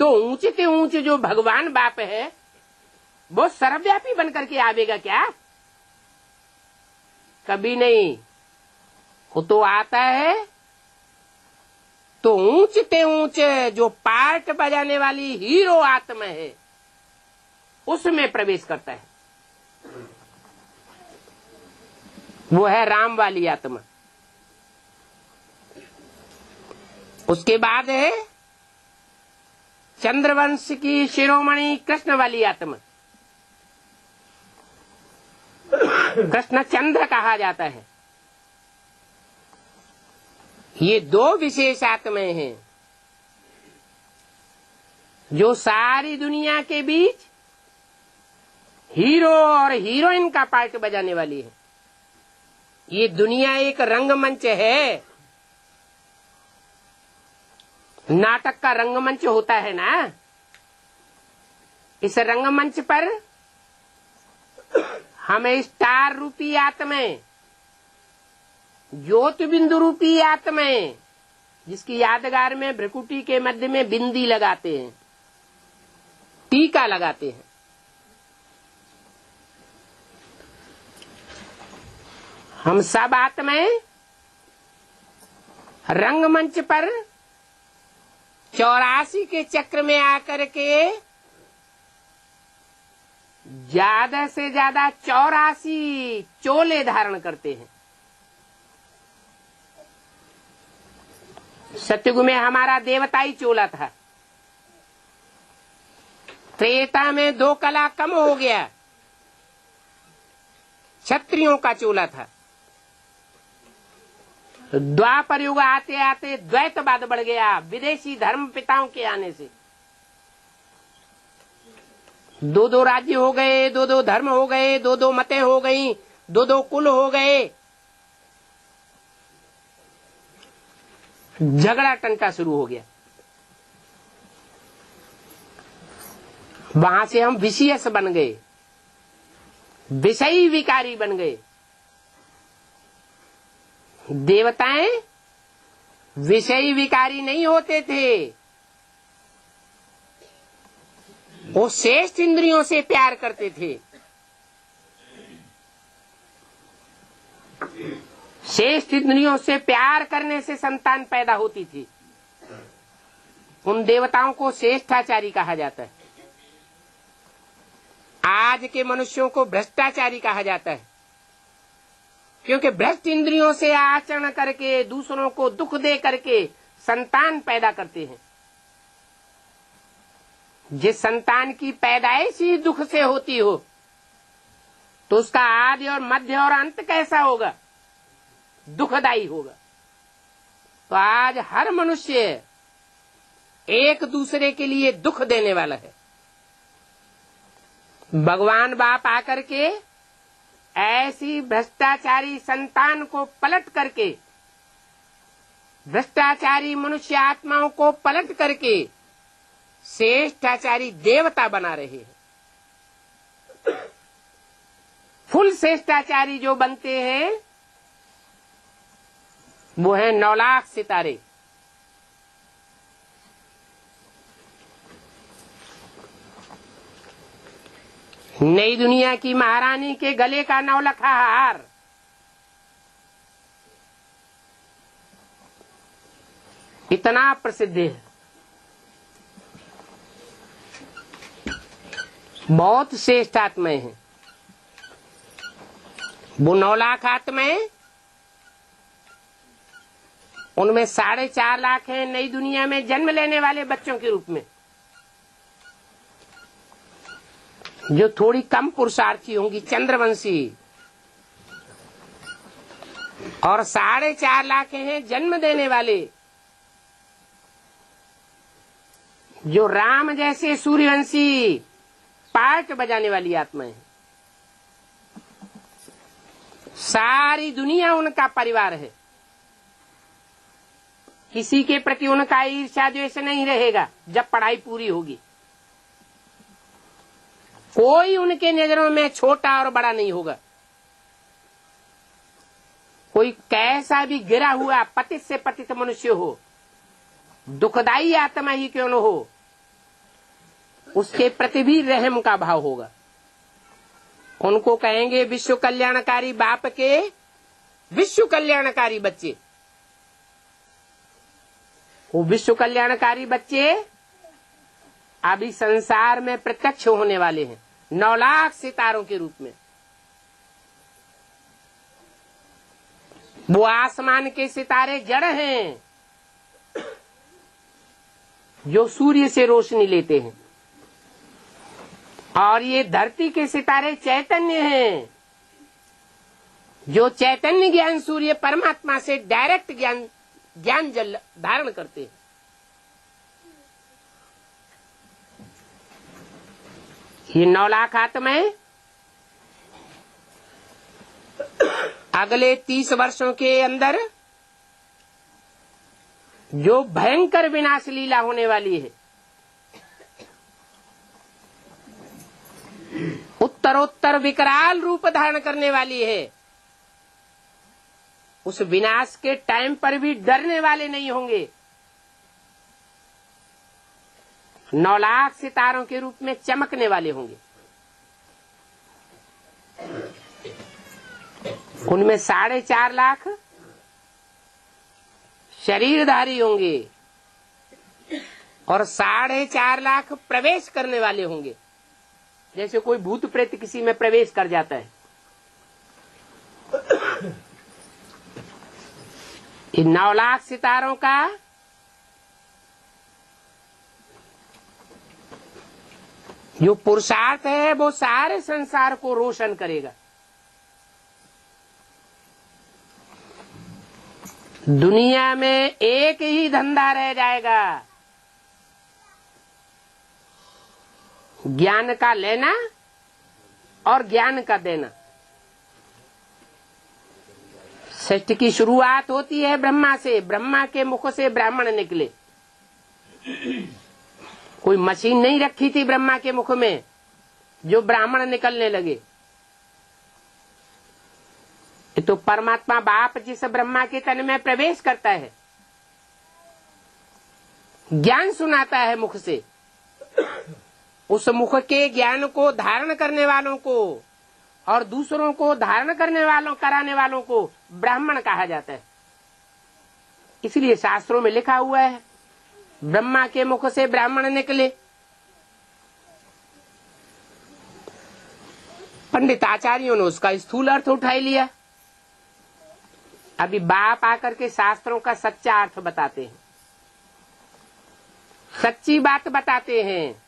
तो ऊंचे से ऊंचे जो भगवान बाप है वो सर्वव्यापी बनकर के आवेगा क्या? कभी नहीं। वो तो आता है तो ऊंचे ऊंचे जो पार्ट बजाने वाली हीरो आत्मा है उसमें प्रवेश करता है। वो है राम वाली आत्मा। उसके बाद है चंद्रवंश की शिरोमणि कृष्ण वाली आत्मा। कृष्ण चंद्र कहा जाता है। ये दो विशेष आत्माएं हैं जो सारी दुनिया के बीच हीरो और हीरोइन का पार्ट बजाने वाली है। ये दुनिया एक रंगमंच है। नाटक का रंगमंच होता है ना, इस रंगमंच पर हमें स्टार रूपी आत्माएं, ज्योति बिंदु रूपी आत्माएं, जिसकी यादगार में भ्रकुटी के मध्य में बिंदी लगाते हैं, टीका लगाते हैं। हम सब आत्माएं रंगमंच पर 84 के चक्र में आकर के ज्यादा से ज्यादा 84 चोले धारण करते हैं। सतयुग में हमारा देवताई चोला था। त्रेता में 2 कला कम हो गया, क्षत्रियों का चोला था। द्वापर युग आते आते द्वैतवाद बढ़ गया, विदेशी धर्म पिताओं के आने से 2-2 राज्य हो गए, 2-2 धर्म हो गए, 2-2 मतें हो गई, 2-2 कुल हो गए। झगड़ा टंटा शुरू हो गया। वहां से हम विषयस बन गए, विषयी विकारी बन गए। देवताएं विषयी विकारी नहीं होते थे, वो श्रेष्ठ इंद्रियों से प्यार करते थे। श्रेष्ठ इंद्रियों से प्यार करने से संतान पैदा होती थी। उन देवताओं को श्रेष्ठाचारी कहा जाता है। आज के मनुष्यों को भ्रष्टाचारी कहा जाता है, क्योंकि भ्रष्ट इंद्रियों से आचरण करके दूसरों को दुख दे करके संतान पैदा करते हैं। जिस संतान की पैदाइश ही दुख से होती हो तो उसका आदि और मध्य और अंत कैसा होगा? दुखदायी होगा। तो आज हर मनुष्य एक दूसरे के लिए दुख देने वाला है। भगवान बाप आकर के ऐसी भ्रष्टाचारी संतान को पलट करके, भ्रष्टाचारी मनुष्य आत्माओं को पलट करके श्रेष्ठाचारी देवता बना रहे हैं। फुल श्रेष्ठाचारी जो बनते हैं वो है 9 लाख सितारे। नई दुनिया की महारानी के गले का 9 लखा हार, इतना प्रसिद्ध है। बहुत श्रेष्ठ आत्माएं हैं वो। 9 लाख आत्माएं, उनमें 4.5 लाख हैं नई दुनिया में जन्म लेने वाले बच्चों के रूप में, जो थोड़ी कम पुरुषार्थी होंगी, चंद्रवंशी। और 4.5 लाख हैं जन्म देने वाले, जो राम जैसे सूर्यवंशी पार्ट बजाने वाली आत्माएं। सारी दुनिया उनका परिवार है। किसी के प्रति उनका ईर्ष्या द्वेष नहीं रहेगा जब पढ़ाई पूरी होगी। कोई उनके नजरों में छोटा और बड़ा नहीं होगा। कोई कैसा भी गिरा हुआ पतित से पतित मनुष्य हो, दुखदाई आत्मा ही क्यों न हो, उसके प्रति भी रहम का भाव होगा। उनको कहेंगे विश्व कल्याणकारी बाप के विश्व कल्याणकारी बच्चे। वो विश्व कल्याणकारी बच्चे अभी संसार में प्रत्यक्ष होने वाले हैं 9 लाख सितारों के रूप में। वो आसमान के सितारे जड़ हैं जो सूर्य से रोशनी लेते हैं, और ये धरती के सितारे चैतन्य हैं जो चैतन्य ज्ञान सूर्य परमात्मा से डायरेक्ट ज्ञान जल धारण करते हैं। ये 9 लाख आत्माएं अगले 30 वर्षों के अंदर जो भयंकर विनाश लीला होने वाली है, उत्तरोत्तर विकराल रूप धारण करने वाली है, उस विनाश के टाइम पर भी डरने वाले नहीं होंगे। 9 लाख सितारों के रूप में चमकने वाले होंगे। उनमें 4.5 लाख शरीरधारी होंगे और 4.5 लाख प्रवेश करने वाले होंगे। जैसे कोई भूत प्रेत किसी में प्रवेश कर जाता है। इन 9 लाख सितारों का जो पुरुषार्थ है वो सारे संसार को रोशन करेगा। दुनिया में एक ही धंधा रह जाएगा, ज्ञान का लेना और ज्ञान का देना। सृष्टि की शुरुआत होती है ब्रह्मा से। ब्रह्मा के मुख से ब्राह्मण निकले। कोई मशीन नहीं रखी थी ब्रह्मा के मुख में जो ब्राह्मण निकलने लगे। तो परमात्मा बाप जिस ब्रह्मा के तन में प्रवेश करता है, ज्ञान सुनाता है मुख से, उस मुख के ज्ञान को धारण करने वालों को और दूसरों को धारण करने वालों कराने वालों को ब्राह्मण कहा जाता है। इसलिए शास्त्रों में लिखा हुआ है ब्रह्मा के मुख से ब्राह्मण निकले। पंडित आचार्यों ने उसका स्थूल अर्थ उठा लिया। अभी बाप आकर के शास्त्रों का सच्चा अर्थ बताते हैं, सच्ची बात बताते हैं।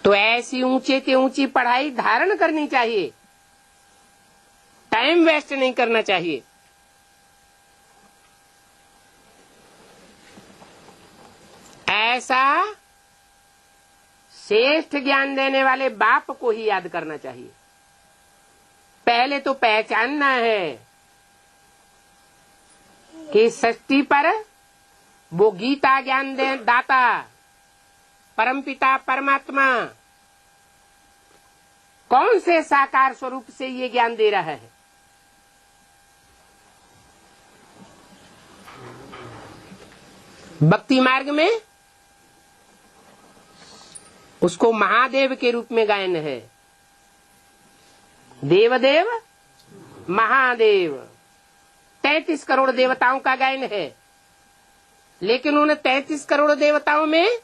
तो ऐसी ऊंचे से ऊंची पढ़ाई धारण करनी चाहिए, टाइम वेस्ट नहीं करना चाहिए। ऐसा श्रेष्ठ ज्ञान देने वाले बाप को ही याद करना चाहिए। पहले तो पहचानना है कि सृष्टि पर वो गीता ज्ञान दाता परमपिता परमात्मा कौन से साकार स्वरूप से ये ज्ञान दे रहा है। भक्ति मार्ग में उसको महादेव के रूप में गायन है। देवदेव महादेव 33 करोड़ देवताओं का गायन है, लेकिन उन 33 करोड़ देवताओं में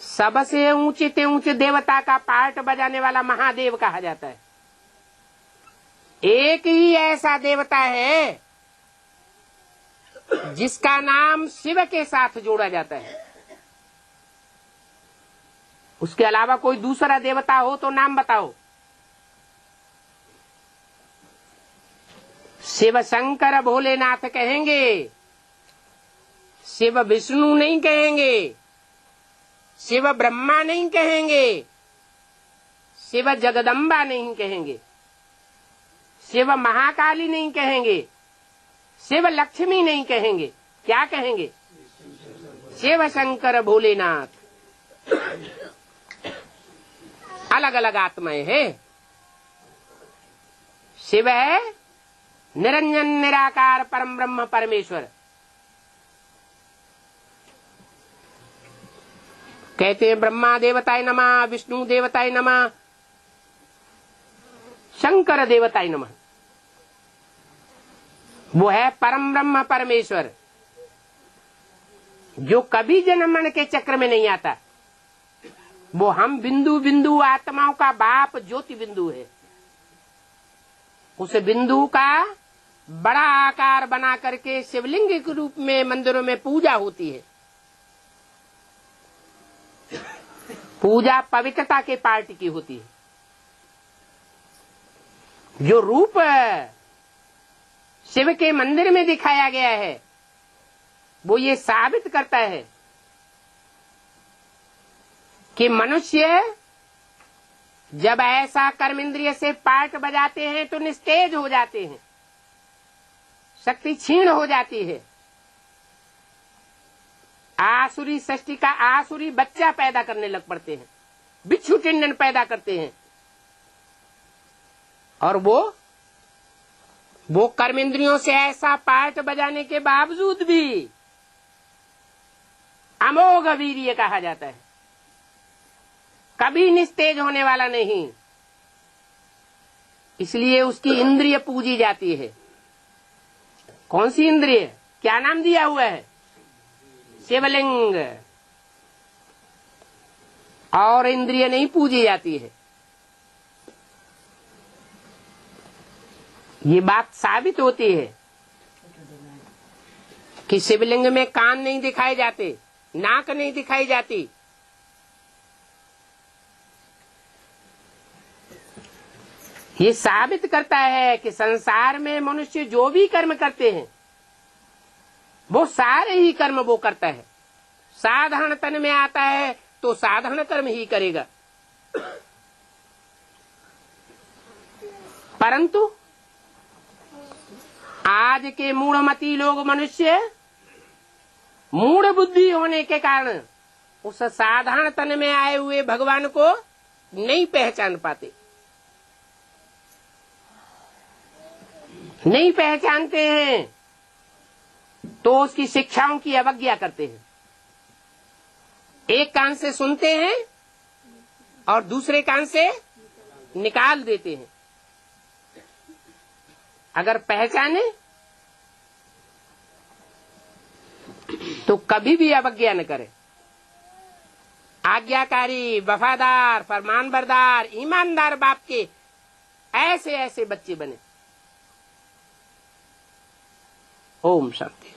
सबसे ऊंचे से ऊंचे देवता का पार्ट बजाने वाला महादेव कहा जाता है। एक ही ऐसा देवता है जिसका नाम शिव के साथ जोड़ा जाता है। उसके अलावा कोई दूसरा देवता हो तो नाम बताओ। शिव शंकर भोलेनाथ कहेंगे, शिव विष्णु नहीं कहेंगे, शिव ब्रह्मा नहीं कहेंगे, शिव जगदम्बा नहीं कहेंगे, शिव महाकाली नहीं कहेंगे, शिव लक्ष्मी नहीं कहेंगे। क्या कहेंगे? शिव शंकर भोलेनाथ। अलग अलग आत्माएं हैं। शिव है निरंजन निराकार परम ब्रह्म परमेश्वर, कहते हैं ब्रह्मा देवताय नमः, विष्णु देवताय नमः, शंकर देवताय नमः। वो है परम ब्रह्म परमेश्वर, जो कभी जन्म मरण के चक्र में नहीं आता। वो हम बिंदु बिंदु आत्माओं का बाप ज्योति बिंदु है। उस बिंदु का बड़ा आकार बना करके शिवलिंग के रूप में मंदिरों में पूजा होती है। पूजा पवित्रता के पार्टी की होती है। जो रूप शिव के मंदिर में दिखाया गया है, वो ये साबित करता है कि मनुष्य जब ऐसा कर्म इंद्रिय से पाठ बजाते हैं तो निस्तेज हो जाते हैं, शक्ति क्षीण हो जाती है। आसुरी सृष्टि का आसुरी बच्चा पैदा करने लग पड़ते हैं, बिच्छू टिंडन पैदा करते हैं। और वो कर्म इंद्रियों से ऐसा पाठ बजाने के बावजूद भी अमोघ वीर्य कहा जाता है, कभी निस्तेज होने वाला नहीं। इसलिए उसकी इंद्रिय पूजी जाती है। कौन सी इंद्रिय, क्या नाम दिया हुआ है? शिवलिंग। और इंद्रिय नहीं पूजी जाती है। ये बात साबित होती है कि शिवलिंग में कान नहीं दिखाए जाते, नाक नहीं दिखाई जाती। ये साबित करता है कि संसार में मनुष्य जो भी कर्म करते हैं, वो सारे ही कर्म वो करता है। साधारण तन में आता है तो साधारण कर्म ही करेगा। परंतु आज के मूढ़मती लोग मनुष्य मूढ़ बुद्धि होने के कारण उस साधारण तन में आए हुए भगवान को नहीं पहचान पाते, नहीं पहचानते हैं, तो उसकी शिक्षाओं की अवज्ञा करते हैं। एक कान से सुनते हैं और दूसरे कान से निकाल देते हैं। अगर पहचाने तो कभी भी अवज्ञा न करें। आज्ञाकारी, वफादार, फरमानबरदार, ईमानदार बाप के ऐसे ऐसे बच्चे बने। ओम शांति।